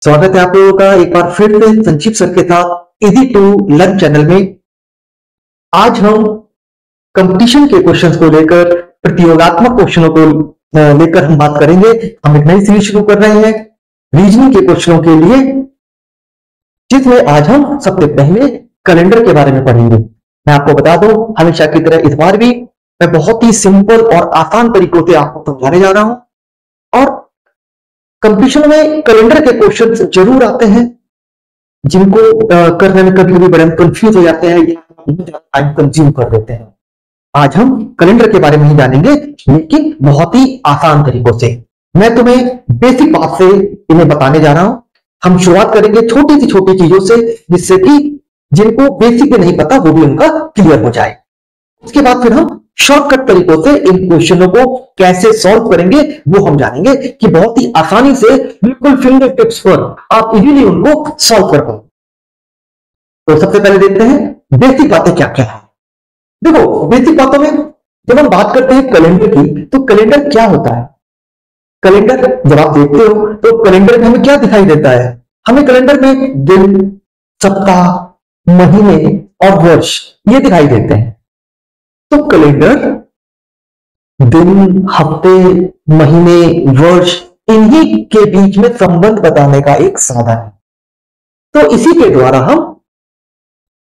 स्वागत है आप लोगों का एक बार फिर से संजीव सर के साथ इजी टू लर्न चैनल में। आज हम कंपटीशन के क्वेश्चंस को लेकर, प्रतियोगात्मक क्वेश्चनों को लेकर हम बात करेंगे। हम एक नई सीरीज शुरू कर रहे हैं रीजनिंग के क्वेश्चनों के लिए, जिसमें आज हम सबसे पहले कैलेंडर के बारे में पढ़ेंगे। मैं आपको बता दूं, हमेशा की तरह इस बार भी मैं बहुत ही सिंपल और आसान तरीकों से आपको समझाने जा रहा हूं। और कंपटीशन में कैलेंडर के क्वेश्चन जरूर आते हैं, जिनको करने में कभी कभी बड़े कंफ्यूज हो जाते हैं या टाइम कंज्यूम कर देते हैं। आज हम कैलेंडर के बारे में ही जानेंगे, लेकिन बहुत ही आसान तरीकों से। मैं तुम्हें बेसिक बात से इन्हें बताने जा रहा हूं। हम शुरुआत करेंगे छोटी सी छोटी चीजों से, जिससे कि जिनको बेसिक भी नहीं पता वो भी उनका क्लियर हो जाए। उसके बाद फिर हम शॉर्टकट तरीकों से इन क्वेश्चनों को कैसे सॉल्व करेंगे वो हम जानेंगे, कि बहुत ही आसानी से बिल्कुल फिंगर टिप्स पर आप इजीली उनको सॉल्व कर पाओ। तो सबसे पहले देखते हैं बेसिक बातें क्या क्या है। देखो, बेसिक बातों में जब हम बात करते हैं कैलेंडर की, तो कैलेंडर क्या होता है? कैलेंडर जब आप देखते हो तो कैलेंडर में हमें क्या दिखाई देता है? हमें कैलेंडर में दिन, सप्ताह, महीने और वर्ष ये दिखाई देते हैं। तो कैलेंडर दिन, हफ्ते, महीने, वर्ष, इन्हीं के बीच में संबंध बताने का एक साधन है। तो इसी के द्वारा हम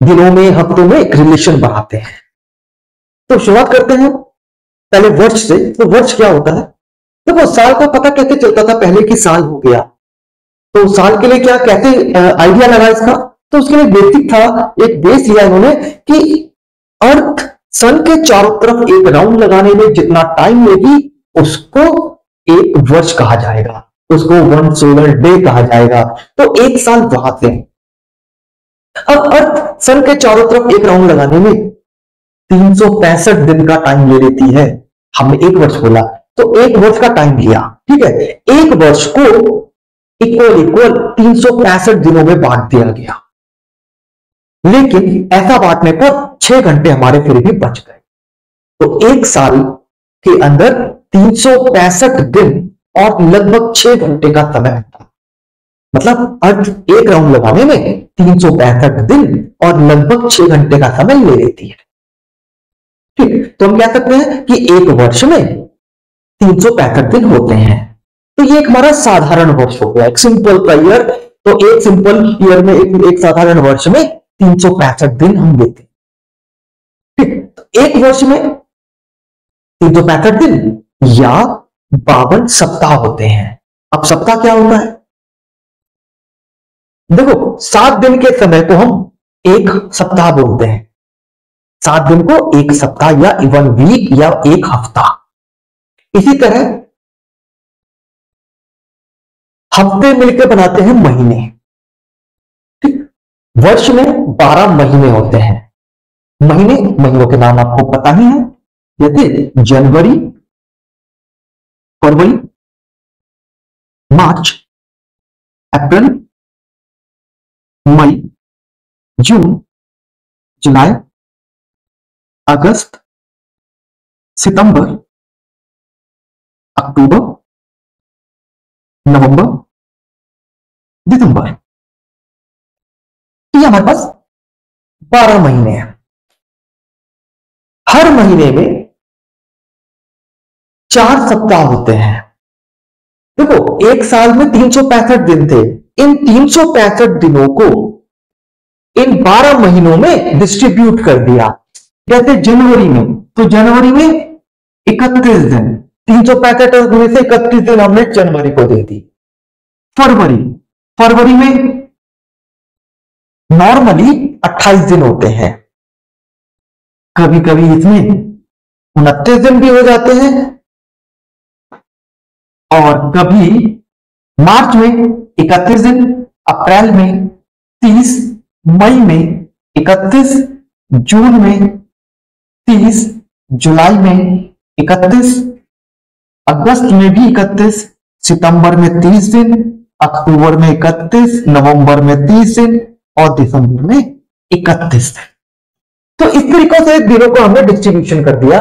दिनों में, हफ्तों में एक रिलेशन बनाते हैं। तो शुरुआत करते हैं पहले वर्ष से। तो वर्ष क्या होता है? देखो, साल का पता कैसे चलता था पहले कि साल हो गया? तो साल के लिए क्या कैसे आइडिया लगा इसका? तो उसके लिए बेसिक था, एक बेस लिया इन्होंने कि अर्थ सन के चारों तरफ एक राउंड लगाने में जितना टाइम लेगी उसको एक वर्ष कहा जाएगा, उसको 1 सोलर डे कहा जाएगा। तो एक साल वहां से। अब अर्थ सन के चारों तरफ एक राउंड लगाने में 365 दिन का टाइम ले लेती है। हमने एक वर्ष बोला तो एक वर्ष का टाइम लिया, ठीक है। एक वर्ष को इक्वल 365 दिनों में बांट दिया गया, लेकिन ऐसा बांटने पर 6 घंटे हमारे फिर भी बच गए। तो एक साल के अंदर 365 दिन और लगभग 6 घंटे का समय होता है। मतलब अर्थ एक राउंड लगाने में 365 दिन और लगभग 6 घंटे का समय ले लेती है। ठीक, तो हम कह सकते हैं कि एक वर्ष में 365 दिन होते हैं। तो ये एक हमारा साधारण वर्ष हो गया, एक सिंपल का ईयर। तो एक सिंपल ईयर में, एक साधारण वर्ष में 365 दिन हम लेते हैं। ठीक, तो एक वर्ष में 365 दिन या 52 सप्ताह होते हैं। अब सप्ताह क्या होता है? देखो, 7 दिन के समय को हम एक सप्ताह बोलते हैं। 7 दिन को एक सप्ताह या 1 वीक या एक हफ्ता। इसी तरह हफ्ते मिलकर बनाते हैं महीने। ठीक, वर्ष में 12 महीने होते हैं। महीनों के नाम आपको पता ही है, जैसे जनवरी, फरवरी, मार्च, अप्रैल, मई, जून, जुलाई, अगस्त, सितंबर, अक्टूबर, नवंबर, दिसंबर। तो ये हमारे पास 12 महीने हैं। हर महीने में 4 सप्ताह होते हैं। देखो, एक साल में 365 दिन थे। इन 365 दिनों को इन 12 महीनों में डिस्ट्रीब्यूट कर दिया। जैसे जनवरी में, तो जनवरी में 31 दिन, 365 में से 31 दिन हमने जनवरी को दे दी। फरवरी में नॉर्मली 28 दिन होते हैं। कभी कभी इसमें 29 दिन भी हो जाते हैं। और कभी मार्च में 31 दिन, अप्रैल में 30, मई में 31, जून में 30, जुलाई में 31, अगस्त में भी 31, सितंबर में 30 दिन, अक्टूबर में 31, नवंबर में 30 दिन और दिसंबर में 31 दिन। तो इस तरीके से दिनों को हमने डिस्ट्रीब्यूशन कर दिया।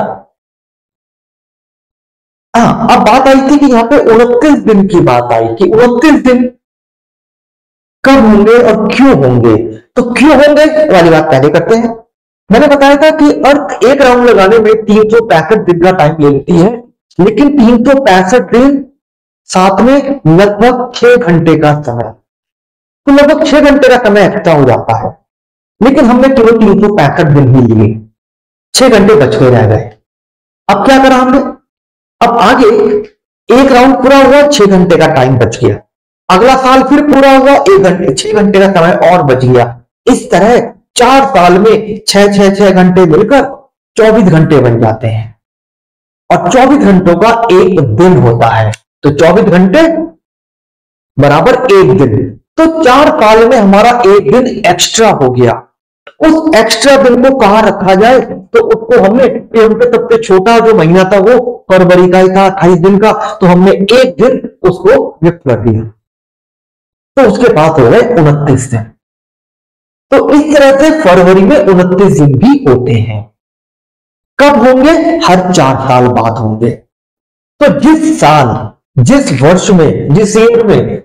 अब बात आई थी कि यहां पे 29 दिन की बात आई कि 29 दिन कब होंगे और क्यों होंगे? तो क्यों होंगे वाली बात पहले करते हैं। मैंने बताया था कि अर्थ एक राउंड लगाने में 365 दिन का टाइम ले लेती है, लेकिन 365 दिन साथ में लगभग 6 घंटे का समय, तो लगभग 6 घंटे का समय एक्स्ट्रा हो जाता है। लेकिन हमने केवल 365 दिन ही लिए, 6 घंटे बच के रह गए। अब क्या करा हमने? अब आगे एक राउंड पूरा हुआ, 6 घंटे का टाइम बच गया। अगला साल फिर पूरा हुआ, 1 घंटे, 6 घंटे का समय और बच गया। इस तरह 4 साल में 6 घंटे मिलकर 24 घंटे बन जाते हैं, और 24 घंटों का एक दिन होता है। तो 24 घंटे बराबर एक दिन। तो 4 साल में हमारा एक दिन एक्स्ट्रा हो गया। उस एक्स्ट्रा दिन को कहां रखा जाए? तो उसको हमने सबसे छोटा जो महीना था वो फरवरी का ही था, 28 दिन का, तो हमने एक दिन उसको व्यक्त कर दिया, तो उसके पास हो गए 29 दिन। तो इस तरह से फरवरी में 29 दिन भी होते हैं। कब होंगे? हर 4 साल बाद होंगे। तो जिस साल, जिस वर्ष में, जिस ईयर में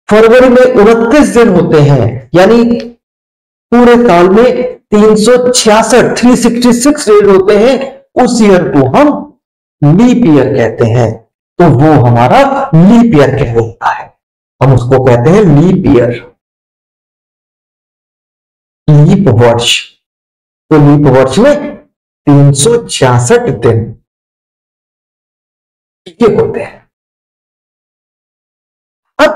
फरवरी में 29 दिन होते हैं, यानी पूरे साल में 366 डेज होते हैं, उस ईयर को हम लीप ईयर कहते हैं। तो वो हमारा लीप ईयर कहलाता है, हम उसको कहते हैं लीप ईयर, लीप वर्ष। तो लीप वर्ष में 366 दिन ये होते हैं। अब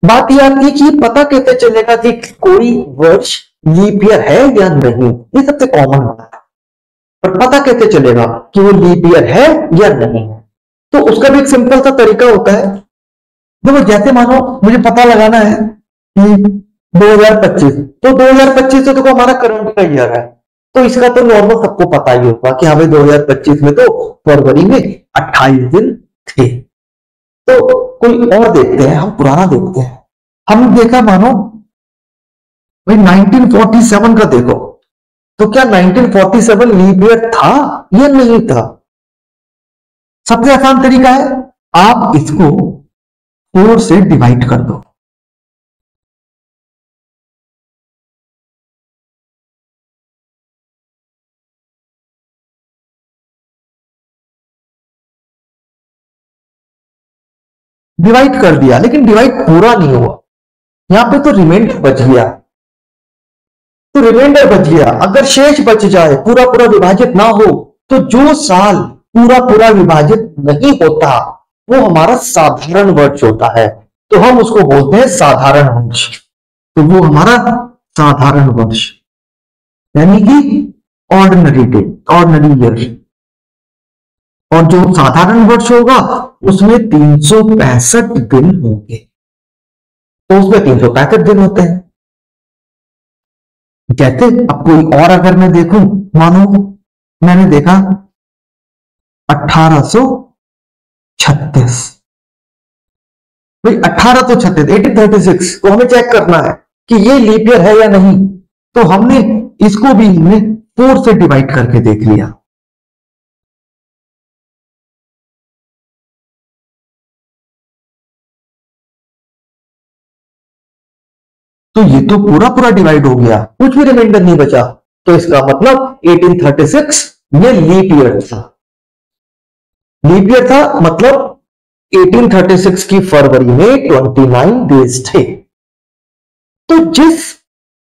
बात यह आती है कि पता कैसे चलेगा कि कोई वर्ष लीप ईयर है या नहीं? ये सबसे कॉमन बात है, पर पता कैसे चलेगा कि वो लीप ईयर है या नहीं है? तो उसका भी एक सिंपल सा तरीका होता है। देखो, जैसे मानो मुझे पता लगाना है कि 2025, तो 2025 तो देखो हमारा करंट का ईयर है, तो इसका तो नॉर्मल सबको पता ही होगा कि हाँ भाई 2025 में तो फरवरी में 28 दिन थे। तो कोई और देखते हैं, हम पुराना देखते हैं। हम देखा मानो भाई 1947 का देखो, तो क्या 1947 लीप ईयर था या नहीं था? सबसे आसान तरीका है, आप इसको 4 से डिवाइड कर दो। डिवाइड कर दिया, लेकिन डिवाइड पूरा नहीं हुआ, यहां पे तो रिमाइंडर बच गया। तो रिमाइंडर बच गया, अगर शेष बच जाए, पूरा पूरा विभाजित ना हो, तो जो साल पूरा पूरा विभाजित नहीं होता वो हमारा साधारण वर्ष होता है। तो हम उसको बोलते हैं साधारण वर्ष। तो वो हमारा साधारण वर्ष, यानी कि ऑर्डिनरी डे, ऑर्डिनरी ईयर। और जो साधारण वर्ष होगा उसमें 365 दिन होंगे, तो उसमें 365 दिन होते हैं। जैसे अब कोई और अगर मैं देखूं, मानो मैंने देखा 1836, भाई 1836, 1836 को हमें चेक करना है कि ये लीप ईयर है या नहीं। तो हमने इसको भी 4 से डिवाइड करके देख लिया। तो ये तो पूरा पूरा डिवाइड हो गया, कुछ भी रिमाइंडर नहीं बचा। तो इसका मतलब 1836 ये लीप ईयर था। लीप ईयर था मतलब 1836 की फरवरी में 29 डेज थे। तो जिस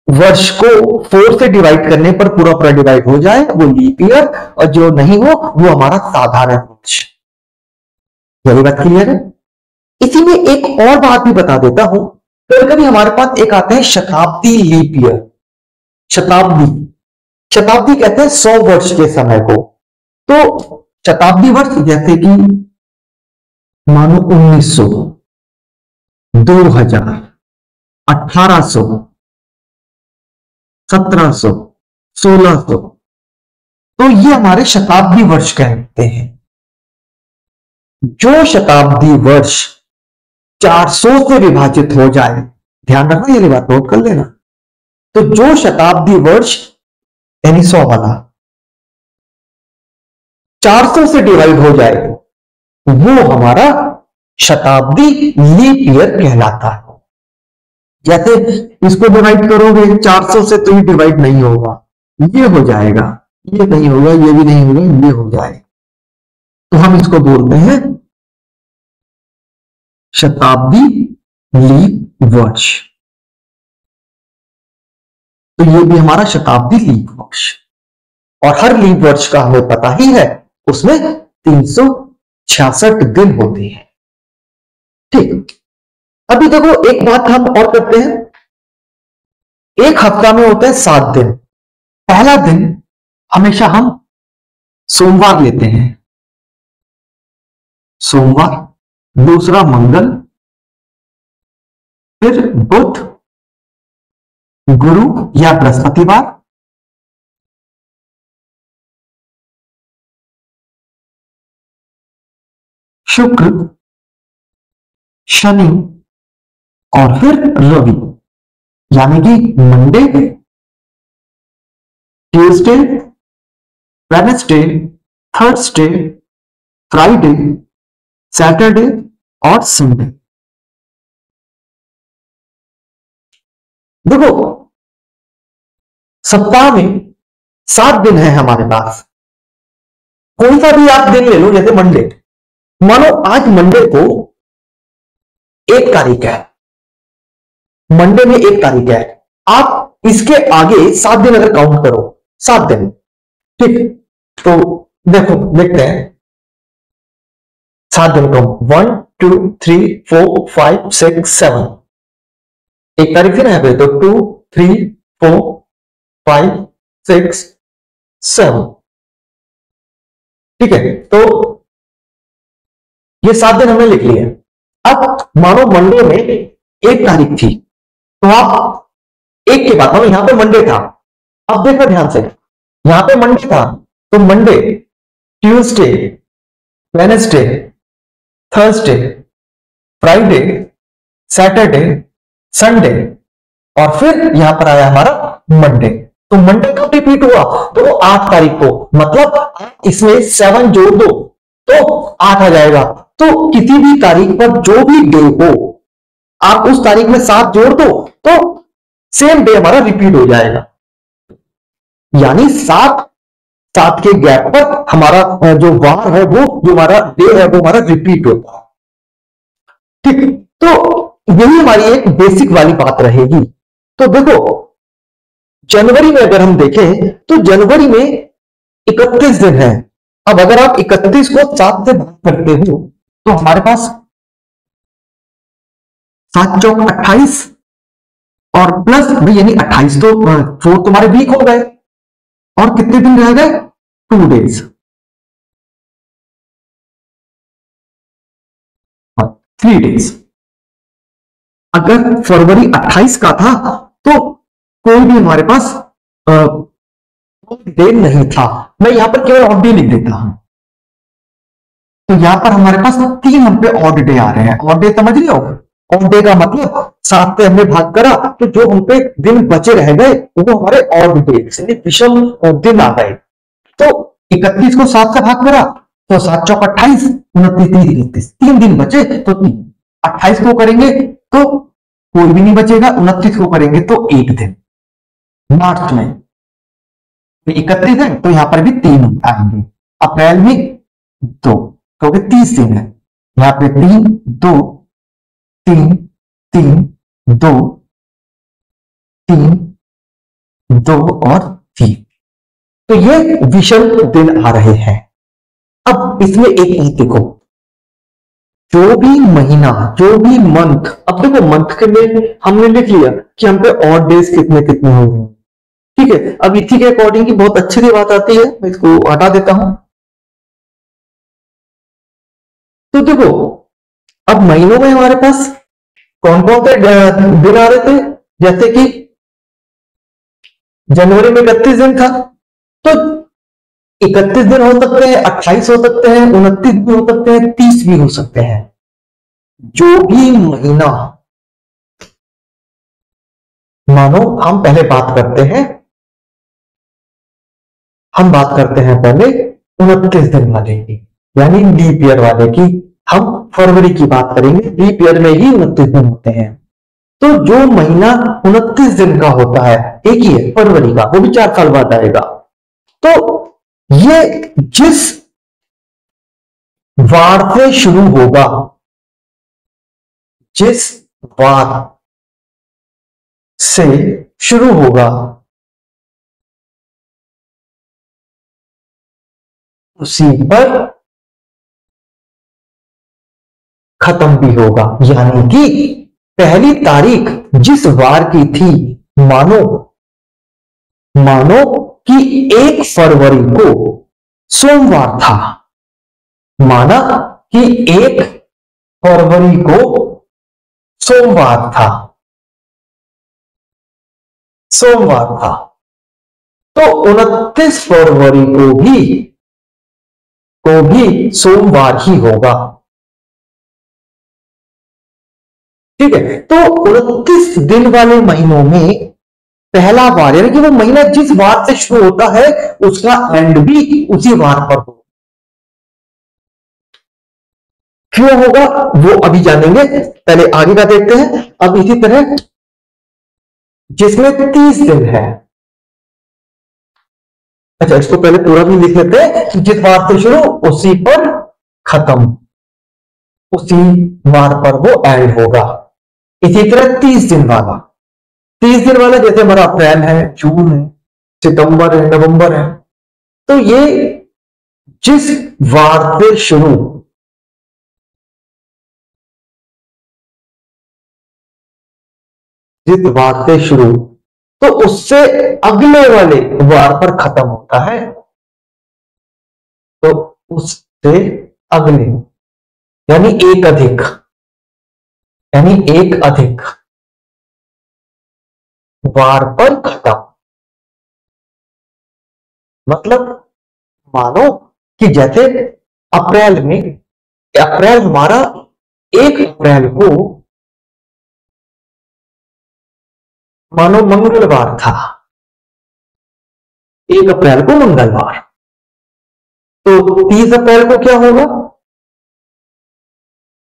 वर्ष को 4 से डिवाइड करने पर पूरा पूरा डिवाइड हो जाए वो लीप ईयर, और जो नहीं हो वो हमारा साधारण वर्ष। यही बात क्लियर है? इसी में एक और बात भी बता देता हूं। कभी कभी हमारे पास एक आते हैं शताब्दी लीप ईयर। शताब्दी, शताब्दी कहते हैं 100 वर्ष के समय को। तो शताब्दी वर्ष जैसे कि मानो 1900, 2000, 1800, 1700, 1600, तो ये हमारे शताब्दी वर्ष कहते हैं। जो शताब्दी वर्ष 400 से विभाजित हो जाए, ध्यान रखना, ये बात नोट कर लेना। तो जो शताब्दी वर्ष यानी 100 वाला 400 से डिवाइड हो जाए वो हमारा शताब्दी लीप ईयर कहलाता है। जैसे इसको डिवाइड करोगे 400 से तो ये डिवाइड नहीं होगा, ये हो जाएगा, ये नहीं होगा, ये भी नहीं होगा, ये हो जाएगा। तो हम इसको बोलते हैं शताब्दी लीप वर्ष। तो ये भी हमारा शताब्दी लीप वर्ष, और हर लीप वर्ष का हमें पता ही है उसमें 366 दिन होते हैं। ठीक, अभी देखो एक बात हम और करते हैं, एक हफ्ता में होते हैं 7 दिन। पहला दिन हमेशा हम सोमवार लेते हैं, सोमवार, दूसरा मंगल, फिर बुध, गुरु या बृहस्पतिवार, शुक्र, शनि और फिर रवि, यानी कि Monday, Tuesday, Wednesday, Thursday, Friday, Saturday और संडे। देखो सप्ताह में 7 दिन है हमारे पास, कोई सा भी आप दिन ले लो, जैसे मंडे, मानो आज मंडे को 1 तारीख है, मंडे में 1 तारीख है, आप इसके आगे 7 दिन अगर काउंट करो, 7 दिन, ठीक, तो देखो देखते हैं 7 दिन को 1 2 3 4 5 6 7, 1 तारीख थी ना यहाँ पे, तो 2 3 4 5 6 7, ठीक है, तो ये 7 दिन हमने लिख लिए। अब मानो मंडे में 1 तारीख थी, तो आप एक के बाद, मानो यहां पे मंडे था, अब देखो ध्यान से, यहां पे मंडे था, तो Monday, Tuesday, Wednesday, Thursday, Friday, Saturday, Sunday, और फिर यहां पर आया हमारा मंडे। तो मंडे कब रिपीट हुआ, तो 8 तारीख को, मतलब इसमें 7 जोड़ दो तो 8 आ जाएगा। तो किसी भी तारीख पर जो भी डे हो, आप उस तारीख में 7 जोड़ दो तो सेम डे हमारा रिपीट हो जाएगा, यानी 7 के गैप पर हमारा जो वार है, वो जो हमारा डे है, वो हमारा रिपीट होता है। ठीक, तो यही हमारी एक बेसिक वाली बात रहेगी। तो देखो जनवरी में अगर हम देखें तो जनवरी में 31 दिन है। अब अगर आप 31 को 7 से भाग करते हो तो हमारे पास 7 चौक 28 और प्लस यानी 28, तो 4 तुम्हारे वीक हो गए, और कितने दिन रह गए, 2 डेज, 3 डेज। अगर फरवरी 28 का था तो कोई भी हमारे पास डे नहीं था, मैं यहां पर केवल ऑड डे लिख देता हूं, तो यहां पर हमारे पास 3 हम पे ऑड डे आ रहे हैं। ऑड डे समझ रहे हो, ऑड डे का मतलब 7 से हमने भाग करा तो जो हम पे दिन बचे रह गए वो हमारे ऑड डे, विषम दिन आ गए। तो 31 को 7 से भाग करा तो 7 चौक 28, 29 30, 3 दिन बचे तो 3, 28 को करेंगे तो कोई भी नहीं बचेगा, 29 को करेंगे तो 1 दिन। मार्च में 31 है तो यहां पर भी 3 आएंगे, अप्रैल में 2, क्योंकि 30 दिन है, यहां पे 3 2 3 3 2 3 2 और 3, तो ये विषम दिन आ रहे हैं। अब इसमें एक बात देखो, जो भी महीना, जो भी मंथ, अब देखो मंथ के लिए हमने लिख लिया कि हम पे ऑड डेज कितने कितने होंगे, ठीक है। अब इसी के अकॉर्डिंग की बहुत अच्छी सी बात आती है, मैं इसको हटा देता हूं। तो देखो अब महीनों में हमारे पास कौन कौन से दिन आ रहे थे, जैसे कि जनवरी में 31 दिन था, तो 31 दिन हो सकते हैं, 28 हो सकते हैं, 29 भी हो सकते हैं, 30 भी हो सकते हैं। जो भी महीना, मानो हम पहले बात करते हैं, हम बात करते हैं पहले 29 दिन वाले की, यानी लीप ईयर वाले की। हम फरवरी की बात करेंगे, लीप ईयर में ही 29 दिन होते हैं। तो जो महीना 29 दिन का होता है, एक ही है फरवरी का, वो भी 4 साल बाद आएगा। तो ये जिस वार से शुरू होगा, जिस वार से शुरू होगा उसी पर खत्म भी होगा। यानी कि पहली तारीख जिस वार की थी, मानो कि 1 फरवरी को सोमवार था, माना कि 1 फरवरी को सोमवार था, तो 29 फरवरी को भी सोमवार ही होगा। ठीक है, तो 29 दिन वाले महीनों में पहला वार, यानी कि वो महीना जिस वार से शुरू होता है उसका एंड भी उसी वार पर हो। क्यों होगा वो अभी जानेंगे, पहले आगे का देखते हैं। अब इसी तरह जिसमें 30 दिन है, अच्छा इसको पहले पूरा भी लिख लेते हैं। जिस वार से शुरू उसी पर खत्म, उसी वार पर वो एंड होगा। इसी तरह 30 दिन वाला, 30 दिन वाला जैसे हमारा अप्रैल है, जून है, सितंबर है, नवंबर है, तो ये जिस वार से शुरू तो उससे अगले वाले वार पर खत्म होता है, तो उससे अगले यानी एक अधिक वार पर खत्म। मतलब मानो कि जैसे अप्रैल हमारा 1 अप्रैल को मानो मंगलवार था, 1 अप्रैल को मंगलवार, तो 30 अप्रैल को क्या होगा,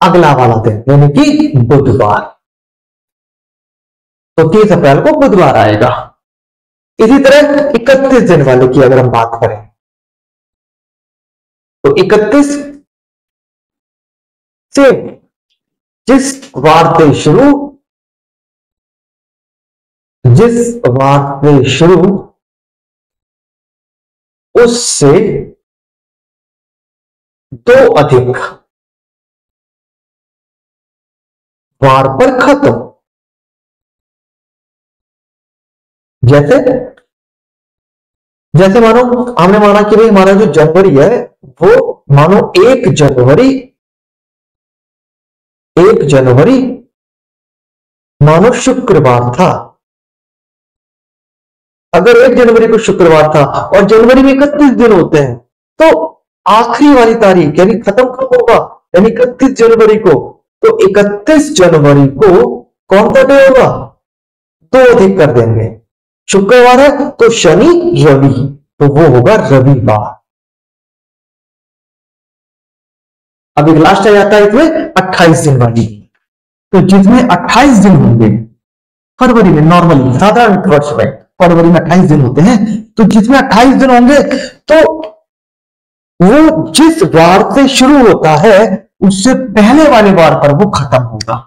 अगला वाला दिन यानी कि बुधवार, तो 30 अप्रैल को बुधवार आएगा। इसी तरह 31 दिन वाले की अगर हम बात करें, तो 31 से जिस वार से शुरू उससे 2 अधिक वार पर खत्म। जैसे मानो हमने माना कि भाई हमारा जो जनवरी है वो मानो 1 जनवरी मानो शुक्रवार था। अगर 1 जनवरी को शुक्रवार था और जनवरी में 31 दिन होते हैं, तो आखिरी वाली तारीख यानी खत्म कब होगा, यानी 31 जनवरी को, तो 31 जनवरी को कौन सा डे होगा, 2 अधिक कर देंगे, शुक्रवार है तो शनि रवि, तो वो होगा रविवार। अब एक लास्ट आ जाता है इसमें 28 दिन वाली, तो जिसमें 28 दिन होंगे फरवरी में, नॉर्मली साधारण वर्ष में फरवरी में 28 दिन होते हैं, तो जिसमें 28 दिन होंगे तो वो जिस वार से शुरू होता है उससे पहले वाले वार पर वो खत्म होगा।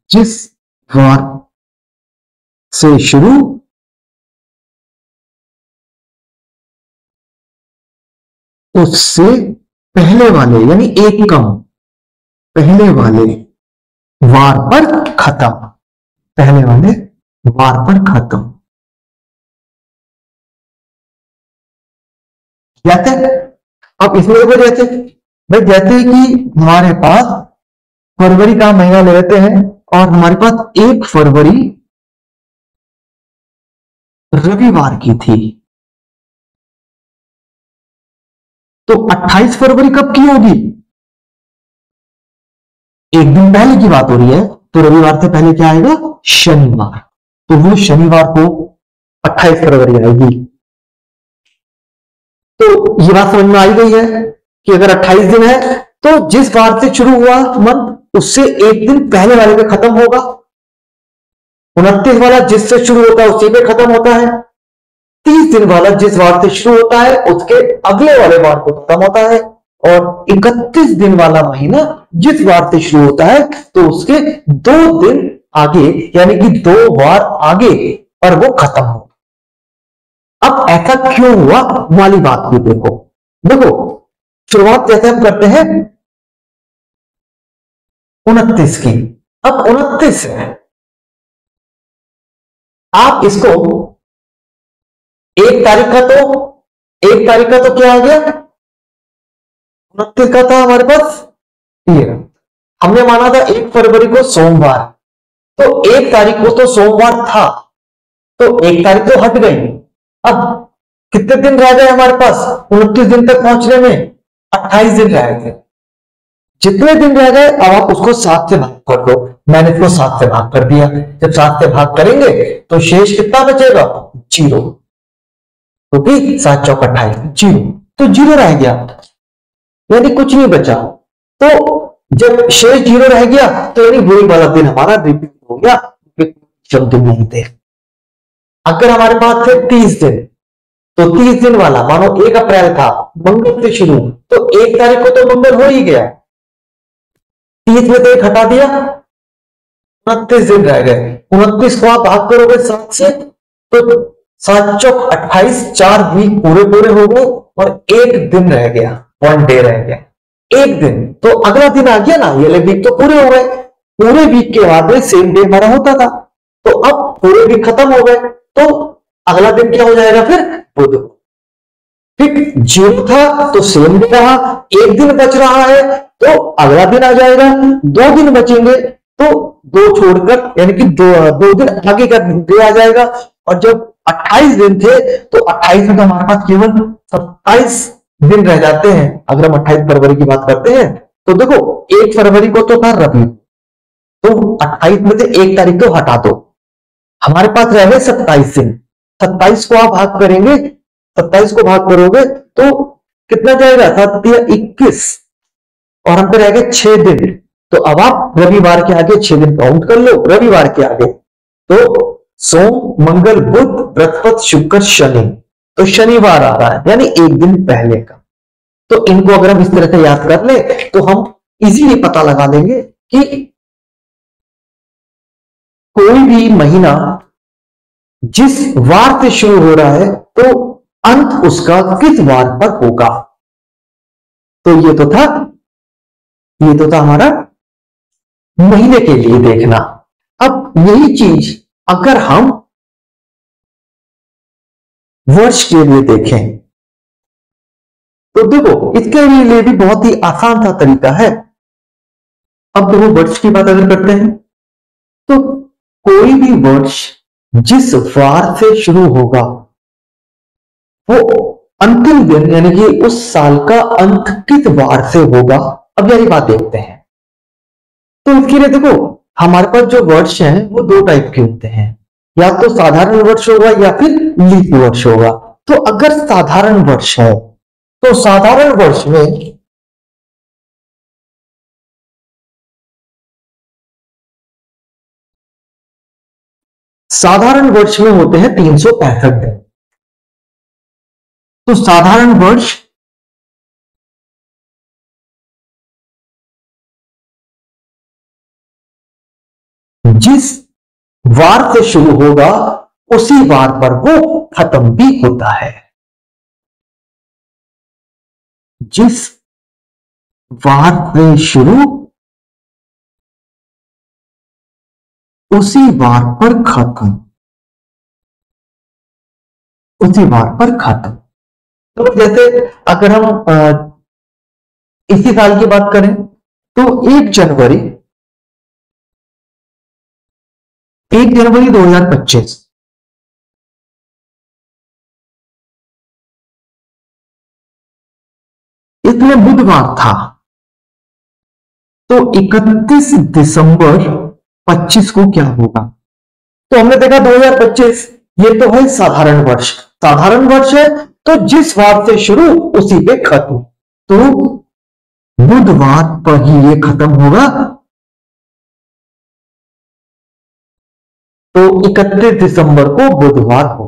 जिस वार से शुरू उससे पहले वाले यानी एक कम पहले वाले वार पर खत्म, पहले वाले वार पर खत्म। जैसे अब इसमें देखो, जैसे कि हमारे पास फरवरी का महीना ले लेते हैं और हमारे पास 1 फरवरी रविवार की थी, तो 28 फरवरी कब की होगी, एक दिन पहले की बात हो रही है, तो रविवार से पहले क्या आएगा, शनिवार, तो वो शनिवार को 28 फरवरी आएगी। तो ये बात समझ में आई गई है कि अगर 28 दिन है तो जिस वार से शुरू हुआ मंथ उससे एक दिन पहले वाले पे खत्म होगा। 29 वाला जिससे शुरू होता है उसी पे खत्म होता है। 30 दिन वाला जिस वार से शुरू होता है उसके अगले वाले वार को खत्म होता है। और 31 दिन वाला महीना जिस वार से शुरू होता है तो उसके 2 दिन आगे यानी कि 2 वार आगे पर वो खत्म हो। अब ऐसा क्यों हुआ वाली बात भी देखो। देखो शुरुआत कैसे हम करते हैं 29 की। अब 29 है, आप इसको 1 तारीख का तो क्या आ गया 29 का था हमारे पास ये। हमने माना था 1 फरवरी को सोमवार, तो 1 तारीख को तो सोमवार था, तो 1 तारीख तो हट गई। अब कितने दिन रह गए हमारे पास 29 दिन तक पहुंचने में? 28 दिन रह गए। जितने दिन रह गए अब आप उसको 7 से भाग कर दो। मैंने इसको 7 से भाग कर दिया। जब 7 से भाग करेंगे तो शेष कितना बचेगा 0, क्योंकि 7 चौक 28 0, तो 0 रह गया यानी कुछ नहीं बचा। तो जब शेष 0 रह गया तो यानी वही वाला दिन हमारा रिपीट हो गया, शब्द नहीं थे। अगर हमारे पास थे 30 दिन, तो 30 दिन वाला मानो 1 अप्रैल था, मंगल से शुरू, तो 1 तारीख को तो मंगल हो ही गया, 30 में से 1 हटा दिया, 29 दिन रह गए। 29 को आप भाग करोगे 7 से तो 7 चौक 28, 4 वीक पूरे पूरे हो गए और 1 दिन रह गया, 1 डे रह गया, 1 दिन। तो अगला दिन आ गया ना, ये वाले वीक तो पूरे हो गए। पूरे वीक के बाद में सेम डे हमारा होता था, तो अब पूरे वीक खत्म हो गए, तो अगला दिन क्या हो जाएगा फिर बुध। ठीक 0 था तो सेम डे रहा, 1 दिन बच रहा है तो अगला दिन आ जाएगा, 2 दिन बचेंगे तो 2 छोड़कर यानी कि 2 दिन आगे का डे आ जाएगा। और जब 28 दिन थे तो 28 में तो हमारे पास केवल 27 दिन रह जाते हैं। अगर हम 28 फरवरी की बात करते हैं तो देखो 1 फरवरी को तो था रवि, तो 28 में से 1 तारीख तो हटा दो, हमारे पास रह गए 27 दिन। 27 को आप भाग करेंगे, 27 को भाग करोगे तो कितना जाएगा 7 या 21 और हम पे रह गए 6 दिन। तो अब आप रविवार के आगे 6 दिन काउंट कर लो, रविवार के आगे तो सोम मंगल बुध बृहस्पति शुक्र शनि, तो शनिवार आ रहा है यानी 1 दिन पहले का। तो इनको अगर हम इस तरह से याद कर ले तो हम इजीली पता लगा लेंगे कि कोई भी महीना जिस वार से शुरू हो रहा है तो अंत उसका किस वार पर होगा। तो ये तो था हमारा महीने के लिए देखना। अब यही चीज अगर हम वर्ष के लिए देखें तो देखो इसके लिए भी बहुत ही आसान सा तरीका है। अब देखो वर्ष की बात अगर करते हैं तो कोई भी वर्ष जिस वार से शुरू होगा वो अंतिम दिन यानी कि उस साल का अंत किस वार से होगा। अब यही बात देखते हैं। तो इसके लिए देखो हमारे पास जो वर्ष हैं वो 2 टाइप के होते हैं, या तो साधारण वर्ष होगा या फिर लीप वर्ष होगा। तो अगर साधारण वर्ष है तो साधारण वर्ष में होते हैं 365 दिन। तो साधारण वर्ष जिस वार से शुरू होगा उसी वार पर वो खत्म भी होता है। जिस वार से शुरू उसी वार पर खत्म, उसी वार पर खत्म। तो जैसे अगर हम इसी साल की बात करें तो 1 जनवरी 2025 इसमें बुधवार था, तो 31 दिसंबर 25 को क्या होगा। तो हमने देखा 2025 ये तो है साधारण वर्ष। साधारण वर्ष है तो जिस वार से शुरू उसी पे खत्म। तो बुधवार पर ही ये खत्म होगा। तो 31 दिसंबर को बुधवार हो।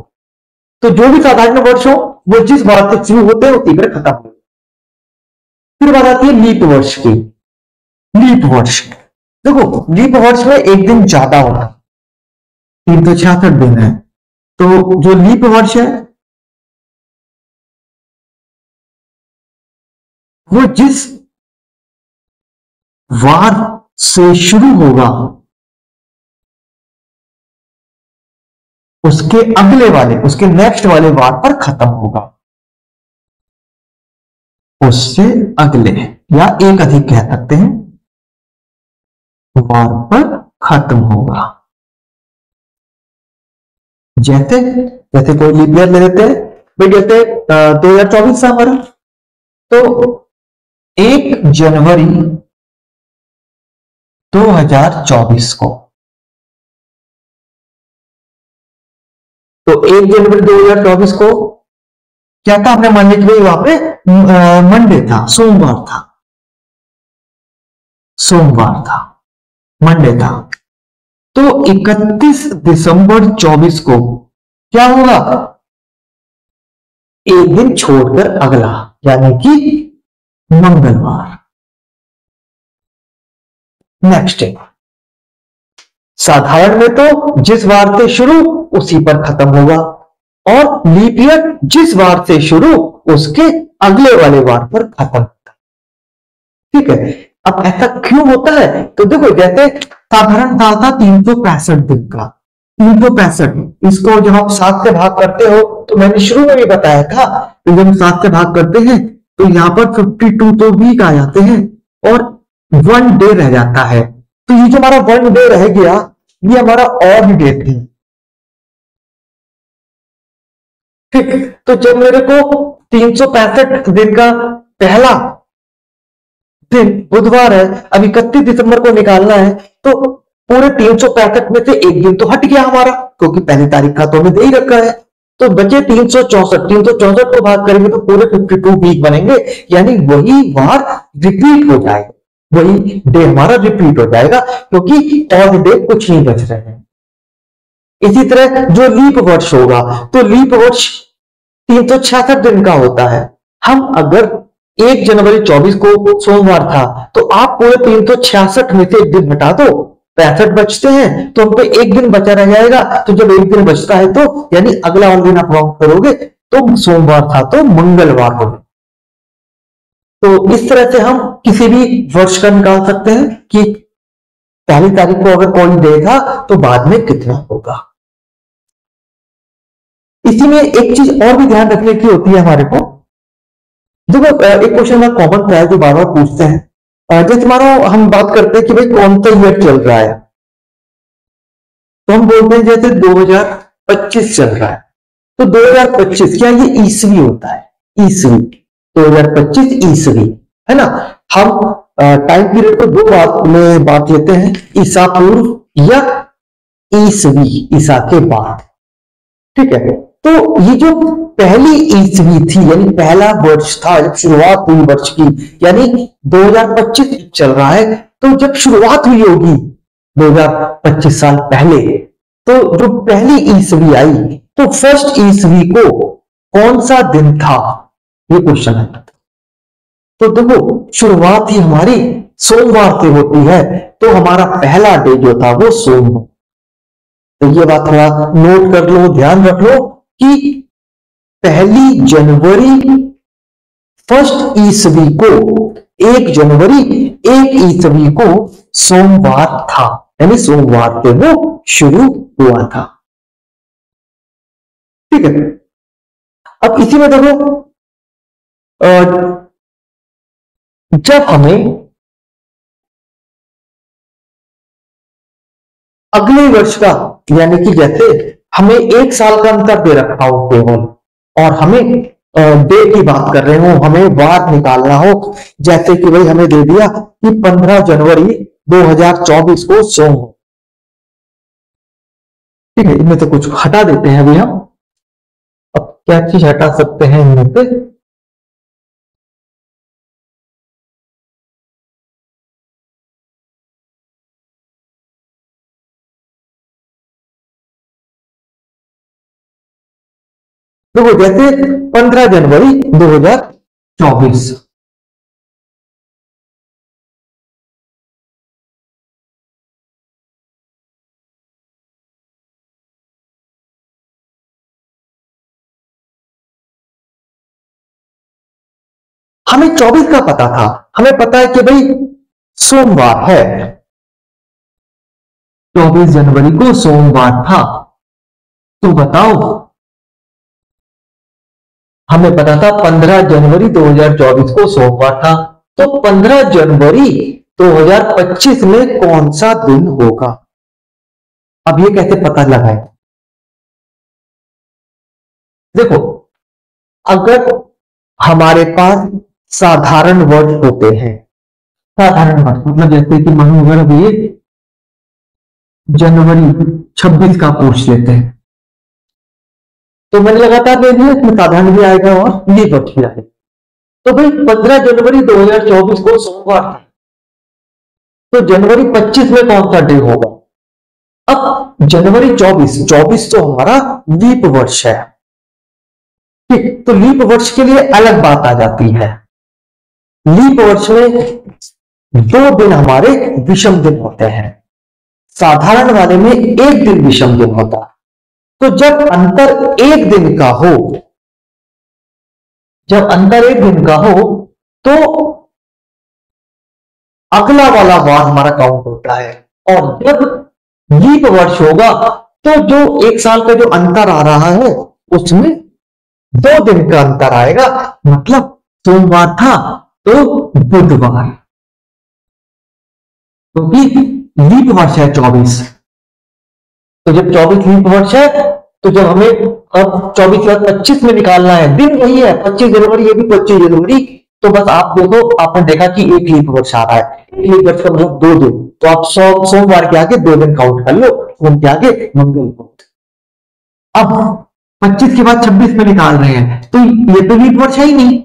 तो जो भी साधारण वर्ष हो वो जिस बार से शुरू होते हैं उसी पर खत्म हो। फिर बात आती है लीप वर्ष की। लीप वर्ष, देखो लीप वर्ष में एक दिन ज्यादा होता है, 366 दिन है। तो जो लीप वर्ष है वो जिस वार से शुरू होगा उसके अगले वाले, उसके नेक्स्ट वाले वार पर खत्म होगा। उससे अगले या एक अधिक कह सकते हैं वार पर खत्म होगा। जैसे जैसे कोई लीप ईयर ले लेते हैं भाई, जैसे 2024 था हमारा, तो 1 जनवरी 2024 को, तो 1 जनवरी 2024 को क्या था, हमने मान लिया कि वहां पे मंडे था, सोमवार था, सोमवार था, मंडे था। तो 31 दिसंबर 24 को क्या होगा, एक दिन छोड़कर अगला, यानी कि मंगलवार। नेक्स्ट है साधारण में तो जिस वार से शुरू उसी पर खत्म होगा, और लीप ईयर जिस वार से शुरू उसके अगले वाले वार पर खत्म होता है। ठीक है, अब ऐसा क्यों होता है, तो देखो जैसे साधारण साल था 365 दिन का, 365, इसको जब आप 7 से भाग करते हो, तो मैंने शुरू में भी बताया था कि जब 7 से भाग करते हैं तो यहां पर 52 तो वीक आ जाते हैं और 1 डे रह जाता है। तो ये जो हमारा 1 डे रह गया ये हमारा ऑड डे थी। ठीक, तो जब मेरे को 365 दिन का पहला दिन बुधवार है, अब 31 दिसंबर को निकालना है, तो पूरे 365 में से एक दिन तो हट गया हमारा, क्योंकि पहली तारीख का तो हमें दे ही रखा है। तो बचे 364, 364 को भाग करेंगे तो पूरे 52 वीक बनेंगे, यानी वही बार रिपीट हो जाएगा, वही डे हमारा रिपीट हो जाएगा, क्योंकि और डे कुछ नहीं बच रहे हैं। इसी तरह जो लीप वर्ष होगा, तो लीप वर्ष 366 दिन का होता है। हम अगर 1 जनवरी 24 को सोमवार था, तो आप पूरे 366 में से एक दिन हटा दो, 65 बचते हैं, तो हम पे एक दिन बचा रह जाएगा। तो जब एक दिन बचता है तो यानी अगला वाला दिन आप काउंट करोगे तो सोमवार था तो मंगलवार हो गया। तो इस तरह से हम किसी भी वर्ष का निकाल सकते हैं कि पहली तारीख को अगर कोई देगा तो बाद में कितना होगा। इसी में एक चीज और भी ध्यान रखने की होती है हमारे को, देखो एक क्वेश्चन में कॉमन है जो बार बार पूछते हैं, जैसे हमारा हम बात करते हैं कि भाई कौन सा ईयर चल रहा है, तो हम बोलते हैं जैसे 2025 चल रहा है, तो 2025 क्या ये ईसवी होता है, ईसवी 2025 ईसवी है ना। हम टाइम पीरियड को दो बात में बात लेते हैं, ईसा पूर्व या ईसवी, ईसा के बाद। ठीक है, तो ये जो पहली ईस्वी थी यानी पहला वर्ष था, जब शुरुआत हुई वर्ष की, यानी 2025 चल रहा है, तो जब शुरुआत हुई होगी 2025 साल पहले, तो जो पहली ईस्वी आई तो फर्स्ट ईस्वी को कौन सा दिन था, ये क्वेश्चन है। तो देखो शुरुआत ही हमारी सोमवार से होती है, तो हमारा पहला डे जो था वो सोमवार। तो ये बात थोड़ा नोट कर लो, ध्यान रख लो कि पहली जनवरी फर्स्ट ईस्वी को 1 जनवरी 1 ईस्वी को सोमवार था, यानी सोमवार से वो शुरू हुआ था। ठीक है, अब इसी में देखो जब हमें अगले वर्ष का, यानी कि जैसे हमें 1 साल का अंतर दे रखा हो केवल, और हमें डे की बात कर रहे हो, हमें वार निकालना हो, जैसे कि भाई हमें दे दिया कि 15 जनवरी 2024 को सोमवार। ठीक है, इनमें से कुछ हटा देते हैं अभी हम। अब क्या चीज हटा सकते हैं इनमें से, तो वो जैसे 15 जनवरी 2024। हमें 24 का पता था, हमें पता है कि भाई सोमवार है, 24 जनवरी को सोमवार था। तो बताओ, हमें पता था 15 जनवरी 2024 को सोमवार था, तो 15 जनवरी 2025 में कौन सा दिन होगा? अब ये कैसे पता लगाए? देखो, अगर हमारे पास साधारण वर्ड होते हैं, साधारण वर्ड मतलब जैसे कि मानो अगर अब ये जनवरी 26 का पूछ लेते हैं, तो मैंने लगातार दे दिया, इसमें साधारण भी आएगा और लीप वर्ड भी आएगा। तो भाई 15 जनवरी 2024 को सोमवार था, तो जनवरी 25 में कौन सा डे होगा? अब जनवरी 24 तो हमारा लीप वर्ष है, ठीक। तो लीप वर्ष के लिए अलग बात आ जाती है। लीप वर्ष में 2 दिन हमारे विषम दिन होते हैं, साधारण वाले में 1 दिन विषम दिन होता है। तो जब अंतर 1 दिन का हो, जब अंतर 1 दिन का हो, तो अगला वाला वार हमारा काउंट होता है। और जब लीप वर्ष होगा, तो जो 1 साल का जो अंतर आ रहा है, उसमें 2 दिन का अंतर आएगा। मतलब सोमवार था तो बुधवार, क्योंकि लीप वर्ष है 24। तो जब 24 लीप वर्ष है, तो जब हमें अब 24 के बाद 25 में निकालना है, दिन वही है 25 जनवरी, ये भी 25 जनवरी। तो बस आप देखो, आपने देखा कि 1 लीप वर्ष आ रहा है, 1 लीप वर्ष का मतलब 2 दिन। तो आप सोमवार के आगे 2 दिन काउंट कर लो, सोम के आगे मंगल को। अब 25 के बाद 26 में निकाल रहे हैं, तो ये तो लीप वर्ष है ही नहीं।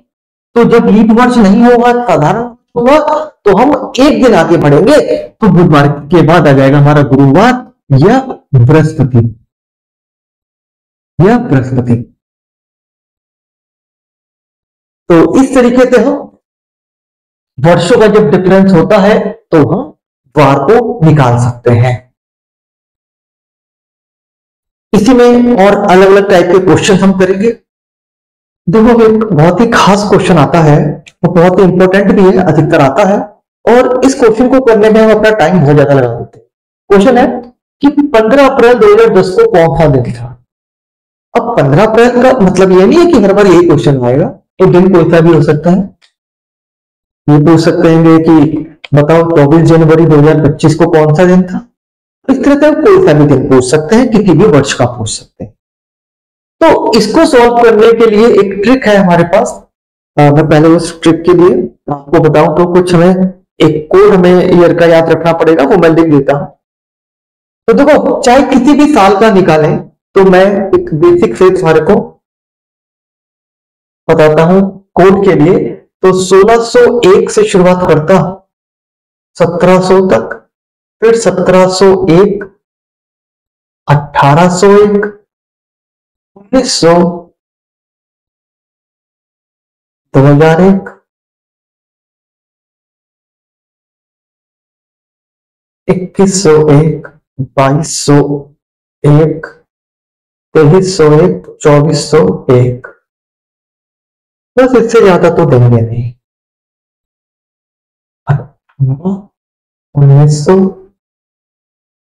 तो जब लीप वर्ष नहीं होगा, साधारण होगा, तो हम 1 दिन आगे बढ़ेंगे, तो बुधवार के बाद आ जाएगा हमारा गुरुवार या बृहस्पति, या बृहस्पति। तो इस तरीके से हम वर्षों का जब डिफरेंस होता है, तो हम वार को निकाल सकते हैं। इसी में और अलग अलग टाइप के क्वेश्चन हम करेंगे। देखो, एक बहुत ही खास क्वेश्चन आता है, वो बहुत ही इंपॉर्टेंट भी है, अधिकतर आता है, और इस क्वेश्चन को करने में हम अपना टाइम बहुत ज्यादा लगा देते हैं। क्वेश्चन है कि 15 अप्रैल 2010 को कौन सा दिन था? अब 15 अप्रैल का मतलब ये नहीं है कि हर बार यही क्वेश्चन आएगा, तो दिन कोई सा भी हो सकता है। ये पूछ सकते हैं कि बताओ 24 जनवरी 2025 को कौन सा दिन था? इस तरह से कोई सा भी दिन पूछ सकते हैं, किसी भी वर्ष का पूछ सकते हैं। तो इसको सॉल्व करने के लिए एक ट्रिक है हमारे पास। मैं पहले उस ट्रिक के लिए आपको बताऊं तो कुछ हमें एक कोड हमें ईयर का याद रखना पड़ेगा, वो मैं लिख देता हूं। तो देखो, चाहे किसी भी साल का निकालें, तो मैं एक बेसिक से तुम्हारे को बताता हूं कोड के लिए। तो 1601 से शुरुआत करता हूं 1700 तक, फिर 1701, 1801, 1900, 2001, 2101, 2201, 2301, 2401। बस इससे ज्यादा तो देंगे नहीं। 1900,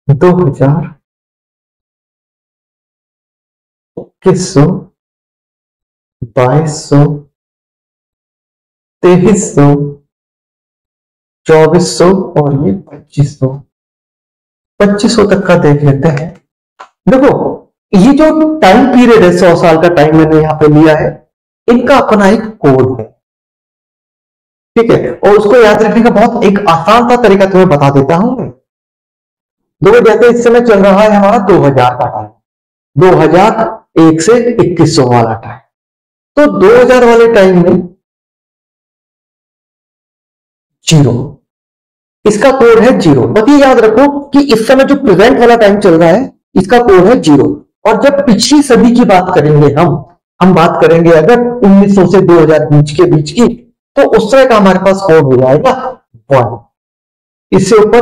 2000, 2100, 2200, 2300, 2400 और ये 2500। 2500 तक का देख लेते हैं। देखो, ये जो टाइम पीरियड है, 100 साल का टाइम मैंने यहां पे लिया है, इनका अपना एक कोड है, ठीक है। और उसको याद रखने का बहुत एक आसान सा तरीका तुम्हें बता देता हूं। देखो, जैसे इस समय चल रहा है हमारा 2000 का टाइम, 2001 से 2100 वाला टाइम। तो 2000 वाले टाइम में 0, इसका कोड है 0। बस ये याद रखो कि इस समय जो प्रेजेंट वाला टाइम चल रहा है, इसका कोड है 0। और जब पिछली सदी की बात करेंगे हम, हम बात करेंगे अगर 1900 से 2000 के बीच की, तो उस तरह का हमारे पास कोड हो जाएगा 1, इससे ऊपर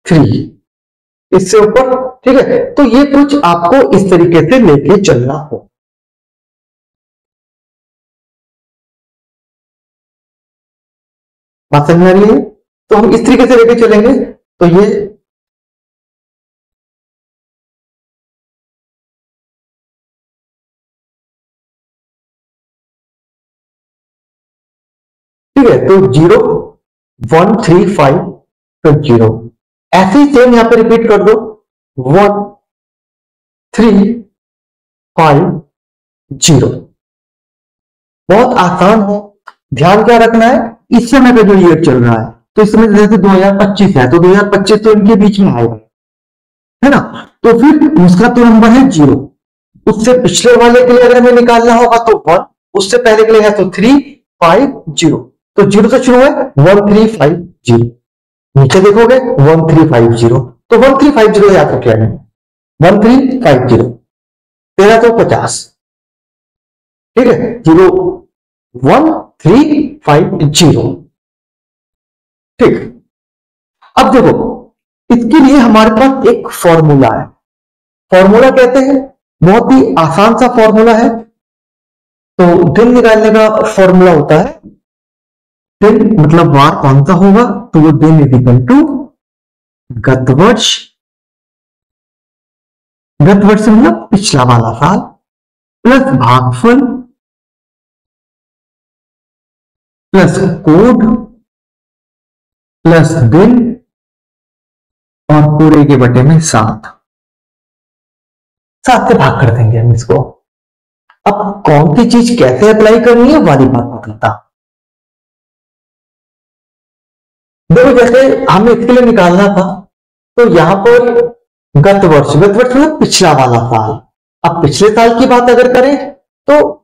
3, इससे ऊपर, ठीक है। तो ये कुछ आपको इस तरीके से लेके चलना हो। बात समझ आ रही है? तो हम इस तरीके से लेके चलेंगे। तो ये ठीक है, तो 0 1 3 5 फिर 0, ऐसे ही सेम यहां पे रिपीट कर दो 1 3 5 0। बहुत आसान है। ध्यान क्या रखना है, इस समय का जो ईयर चल रहा है, तो इस समय जैसे 2025 है तो 2025 तो इनके बीच में आएगा, है ना। तो फिर उसका तो नंबर है 0। उससे पिछले वाले के लिए अगर हमें निकालना होगा तो 1, उससे पहले के लिए है तो 3 5 0। तो 0 से शुरू है 1 3 5 0, नीचे देखोगे 1 3 5 0। तो 1 3 5 0 याद रखिए 1 3 5 0, 13 तो 50, ठीक है। 0 1 3 5 0, ठीक। अब देखो, इसके लिए हमारे पास एक फॉर्मूला है। फॉर्मूला कहते हैं, बहुत ही आसान सा फॉर्मूला है। तो दिन निकालने का फॉर्मूला होता है, दिन मतलब वार कौन सा होगा, तो वो दिन इज इक्वल टू गत वर्ष, गत वर्ष मतलब पिछला वाला साल, प्लस भागफल प्लस कोड प्लस दिन और पूरे के बटे में 7 से भाग कर देंगे हम इसको। अब कौन सी चीज कैसे अप्लाई करनी है वाली बात बताता। देखो, जैसे हमें इसके लिए निकालना था, तो यहां पर गत वर्ष मतलब पिछला वाला साल। अब पिछले साल की बात अगर करें तो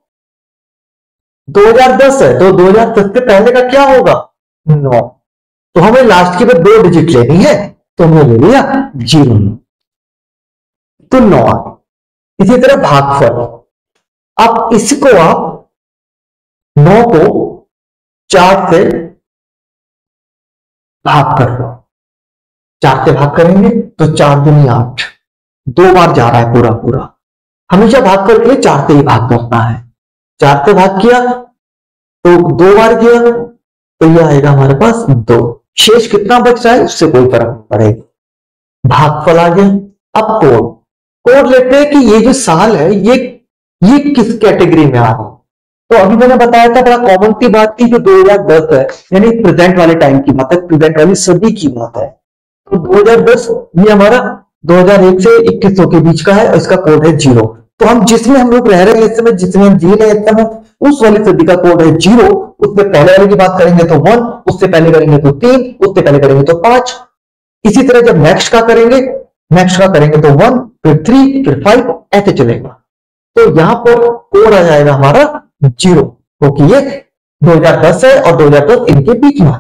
2010 है, तो 2010 से पहले का क्या होगा 9, तो हमें लास्ट की बार 2 डिजिट लेनी है, तो हमने ले लिया 0, तो 9। इसी तरह भागफल, अब इसको आप 9 को 4 से भाग कर लो, 4 से भाग करेंगे तो 4 दूनी 8, 2 बार जा रहा है पूरा पूरा। हमेशा भाग करके 4 से ही भाग करना है। 4 से भाग किया तो 2 बार किया, तो यह आएगा हमारे पास 2। शेष कितना बच रहा है उससे कोई फर्क नहीं पड़ेगा। भागफल आ गया। अब कोड, कोड लेते हैं कि ये जो साल है ये किस कैटेगरी में आ रहा है। तो अभी मैंने बताया था, बड़ा कॉमन सी बात थी, जो 2010 है, यानी प्रेजेंट वाले टाइम की बात है, प्रेजेंट वाली सदी की बात है। तो 2010 ये हमारा 2001 से 2100 के बीच का है और इसका कोड है 0। तो हम जिसमें हम लोग रह रहे हैं इस समय, जिसमें हम जी रहे हैं इस समय, उस वाली सदी का कोड है 0। उससे पहले वाले की बात करेंगे तो 1, उससे पहले करेंगे तो 3, उससे पहले करेंगे तो 5। इसी तरह जब नेक्स्ट का करेंगे तो 1 फिर 3 फिर 5, ऐसे चलेगा। तो यहां पर कोड आ जाएगा हमारा 0, क्योंकि ये 2010 है और 2010 इनके बीच में।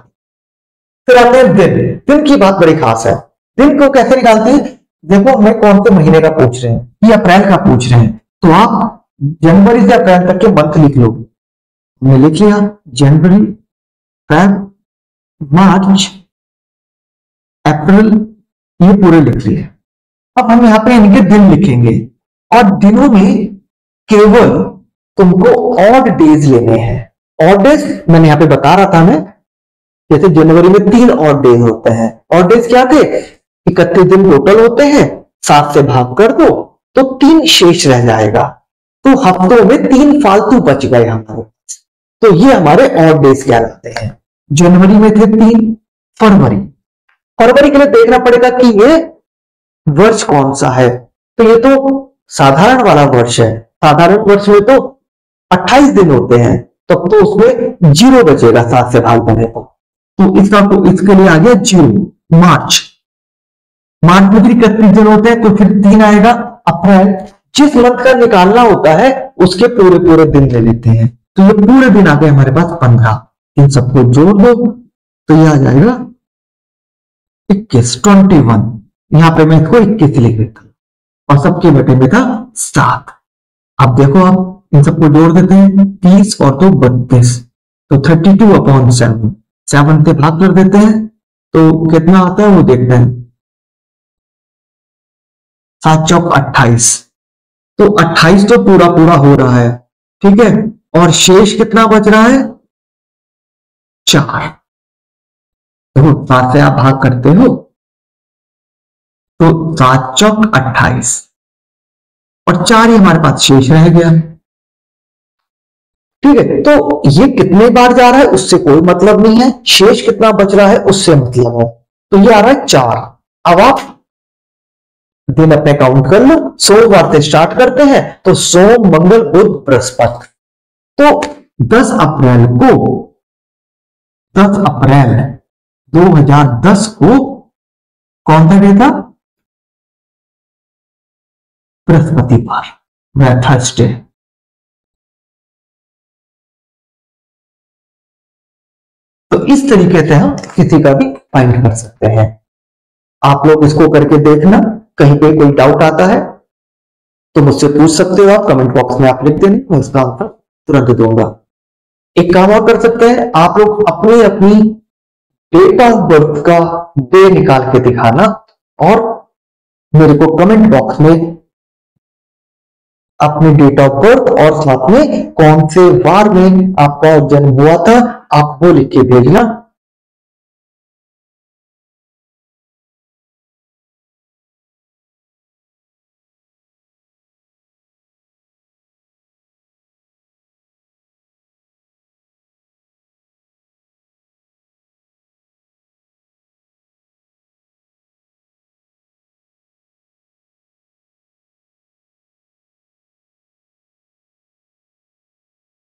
फिर आते हैं दिन। दिन की बात बड़ी खास है। दिन को कैसे निकालते हैं, देखो हमें कौन से महीने का पूछ रहे हैं, ये अप्रैल का पूछ रहे हैं, तो आप जनवरी से अप्रैल तक के मंथ लिख लो। हमने लिख लिया जनवरी, फरवरी, मार्च, अप्रैल, ये पूरे लिख लिए। अब हम यहां पे इनके दिन लिखेंगे और दिनों में केवल तुमको ऑड डेज लेने हैं। ऑड डेज मैंने यहां पे बता रहा था मैं, जैसे जनवरी में 3 ऑड डेज होते हैं। ऑड डेज क्या थे, 31 दिन टोटल होते हैं, 7 से भाग कर दो तो 3 शेष रह जाएगा। तो हफ्तों में 3 फालतू बच गए हमारे, तो ये हमारे ऑड डेज कहलाते हैं। जनवरी में थे 3, फरवरी के लिए देखना पड़ेगा कि ये वर्ष कौन सा है, तो ये तो साधारण वाला वर्ष है। साधारण वर्ष में तो 28 दिन होते हैं, तब तो उसमें 0 बचेगा 7 से भाग देने को, तो इसके लिए आ गया 0। मार्च में फिर 31 दिन होते हैं, तो फिर 3 आएगा। अप्रैल, जिस मंथ का निकालना होता है उसके पूरे पूरे दिन ले लेते हैं, तो ये पूरे दिन आ गए हमारे पास 15। इन सबको जोड़ दो तो ये आ जाएगा 21। यहां पे मैं इसको 21 लिख देता हूं और सबके बटे में था 7। अब देखो, आप इन सबको जोड़ देते हैं, 30 और 2 32, तो 32/7, 7 से भाग कर देते हैं तो कितना आता है वो देखते हैं, 7 चौक 28, तो 28 तो पूरा पूरा हो रहा है, ठीक है, और शेष कितना बच रहा है, 4। देखो 7 से आप भाग करते हो तो 7 चौक 28 और 4 ही हमारे पास शेष रह गया, ठीक है। तो ये कितने बार जा रहा है उससे कोई मतलब नहीं है, शेष कितना बच रहा है उससे मतलब है, तो ये आ रहा है 4। अब आप दिन अपने काउंट कर लो, सोमवार से स्टार्ट करते हैं तो सोम मंगल बुध बृहस्पति, तो 10 अप्रैल 2010 को कौन सा डे था, बृहस्पतिवार, वह थर्सडे। तो इस तरीके से हम किसी का भी फाइंड कर सकते हैं। आप लोग इसको करके देखना, कहीं पे कोई डाउट आता है तो मुझसे पूछ सकते हो, आप कमेंट बॉक्स में आप लिख देना, मैं उसका आंसर तुरंत दूंगा। एक काम और कर सकते हैं, आप लोग अपनी अपनी डेट ऑफ बर्थ का डे निकाल के दिखाना और मेरे को कमेंट बॉक्स में अपनी डेट ऑफ बर्थ और साथ में कौन से वार में आपका जन्म हुआ था आप वो लिख के भेजना।